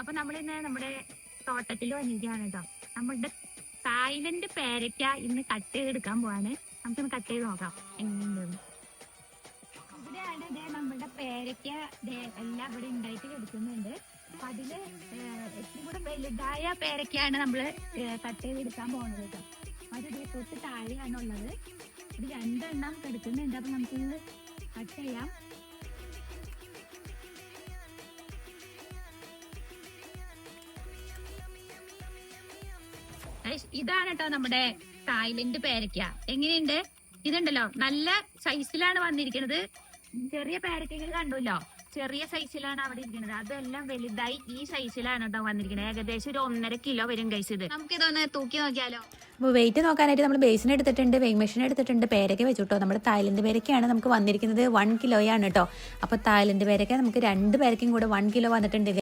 അപ്പൊ നമ്മളിന്ന് നമ്മുടെ തോട്ടത്തിൽ വന്നിരിക്കുകയാണ് കേട്ടോ. നമ്മളുടെ തായ്ലൻഡ് പേരയ്ക്ക ഇന്ന് കട്ട് ചെയ്തെടുക്കാൻ പോവാണ്. നമുക്കൊന്ന് കട്ട് ചെയ്ത് നോക്കാം എങ്ങനെയുണ്ടെന്ന്. ഇവിടെയാണ് നമ്മുടെ പേരയ്ക്ക എല്ലാം ഇവിടെ ഉണ്ടായിട്ട് എടുക്കുന്നുണ്ട്. അപ്പൊ അതില് ഏറ്റവും കൂടെ വലുതായ പേരയ്ക്കാണ് നമ്മള് കട്ട് ചെയ്തെടുക്കാൻ പോകുന്നത് കേട്ടോ. അത് തൊട്ട് താഴെയാണുള്ളത്. ഇത് 2 എണ്ണം എടുക്കുന്നുണ്ട്. അപ്പൊ നമുക്കിത് കട്ട് ചെയ്യാം. ഇതാണ് കേട്ടോ നമ്മുടെ തായ്ലൻഡ് പേരയ്ക്ക. എങ്ങനെയുണ്ട്? ഇതുണ്ടല്ലോ, നല്ല സൈസിലാണ് വന്നിരിക്കുന്നത്. ചെറിയ പേരയ്ക്കകൾ കണ്ടല്ലോ, ചെറിയ സൈസിലാണ് അവിടെ ഇരിക്കുന്നത്. അതെല്ലാം വലുതായി ഈ സൈസിലാണ് കേട്ടോ വന്നിരിക്കുന്നത്. ഏകദേശം ഒരു 1.5 കിലോ വരും കൈസ്. ഇത് നമുക്ക് ഇതൊന്ന് തൂക്കി നോക്കിയാലോ? അപ്പോൾ വെയിറ്റ് നോക്കാനായിട്ട് നമ്മൾ ബേസിൻ എടുത്തിട്ടുണ്ട്, വെയിങ് മെഷീൻ എടുത്തിട്ടുണ്ട്, പേരയ്ക്ക വെച്ചിട്ടോ. നമ്മുടെ തായ്ലൻഡ് പേരയ്ക്കയാണ് നമുക്ക് വന്നിരിക്കുന്നത് 1 കിലോയാണ് കേട്ടോ. അപ്പോൾ തായ്ലൻഡ് പേരയ്ക്ക നമുക്ക് 2 പേരയ്ക്കും കൂടെ 1 കിലോ വന്നിട്ടുണ്ട്.